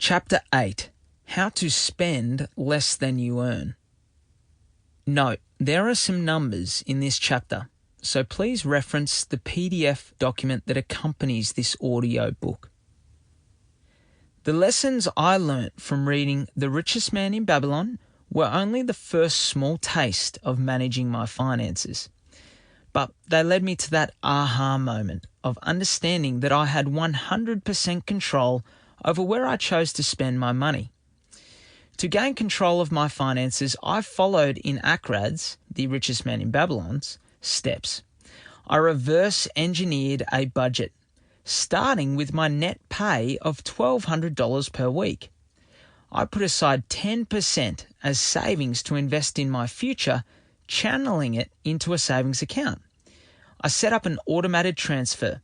Chapter 8. How to Spend Less Than You Earn. Note, there are some numbers in this chapter, so please reference the PDF document that accompanies this audio book. The lessons I learnt from reading The Richest Man in Babylon were only the first small taste of managing my finances. But they led me to that aha moment of understanding that I had 100% control over where I chose to spend my money. To gain control of my finances, I followed in Akrad's, The Richest Man in Babylon's, steps. I reverse engineered a budget, starting with my net pay of $1,200 per week. I put aside 10% as savings to invest in my future, channeling it into a savings account. I set up an automated transfer.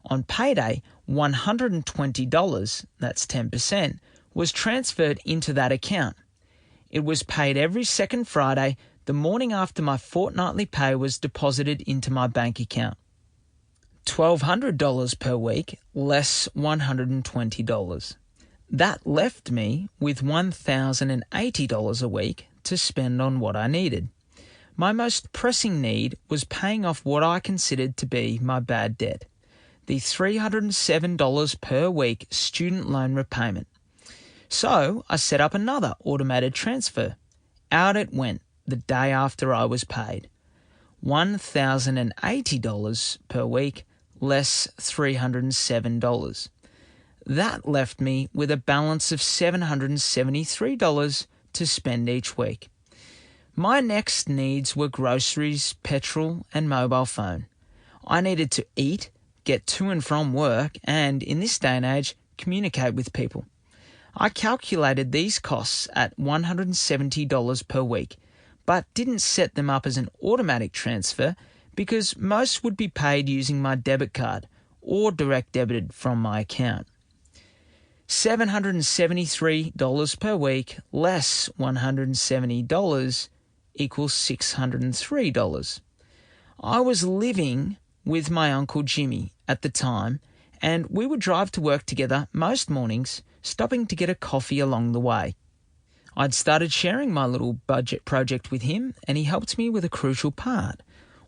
On payday, $120, that's 10%, was transferred into that account. It was paid every second Friday, the morning after my fortnightly pay was deposited into my bank account. $1,200 per week, less $120. That left me with $1,080 a week to spend on what I needed. My most pressing need was paying off what I considered to be my bad debt, the $307 per week student loan repayment. So I set up another automated transfer. Out it went the day after I was paid. $1,080 per week, less $307. That left me with a balance of $773 to spend each week. My next needs were groceries, petrol, and mobile phone. I needed to eat, get to and from work, and, in this day and age, communicate with people. I calculated these costs at $170 per week, but didn't set them up as an automatic transfer because most would be paid using my debit card or direct debited from my account. $773 per week less $170 equals $603. I was living with my Uncle Jimmy at the time, and we would drive to work together most mornings, stopping to get a coffee along the way. I'd started sharing my little budget project with him, and he helped me with a crucial part.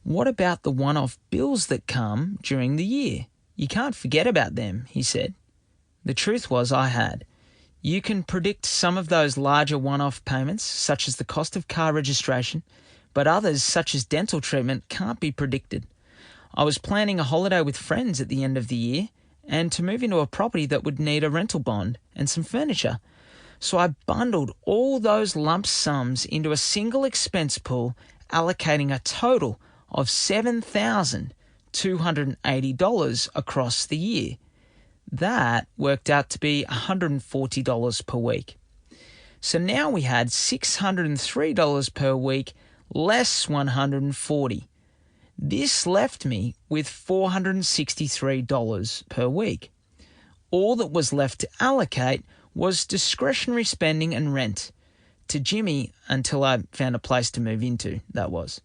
What about the one-off bills that come during the year? You can't forget about them, he said. The truth was I had. You can predict some of those larger one-off payments, such as the cost of car registration, but others, such as dental treatment, can't be predicted. I was planning a holiday with friends at the end of the year and to move into a property that would need a rental bond and some furniture. So I bundled all those lump sums into a single expense pool, allocating a total of $7,280 across the year. That worked out to be $140 per week. So now we had $603 per week, less $140. This left me with $463 per week. All that was left to allocate was discretionary spending and rent. To Jimmy, until I found a place to move into, that was.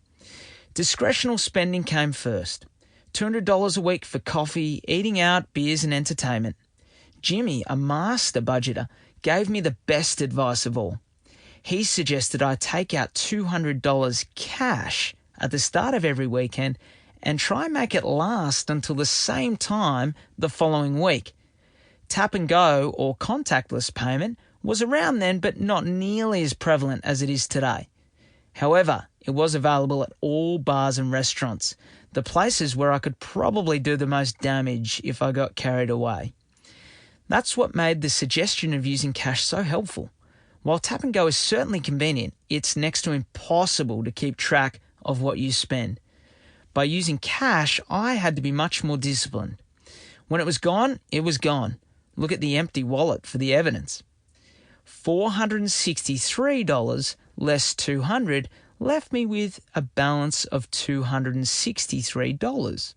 Discretional spending came first. $200 a week for coffee, eating out, beers and entertainment. Jimmy, a master budgeter, gave me the best advice of all. He suggested I take out $200 cash at the start of every weekend and try and make it last until the same time the following week. Tap and go or contactless payment was around then, but not nearly as prevalent as it is today. However, it was available at all bars and restaurants, the places where I could probably do the most damage if I got carried away. That's what made the suggestion of using cash so helpful. While tap and go is certainly convenient, it's next to impossible to keep track of what you spend. By using cash, I had to be much more disciplined. When it was gone, it was gone. Look at the empty wallet for the evidence. $463 less $200 left me with a balance of $263.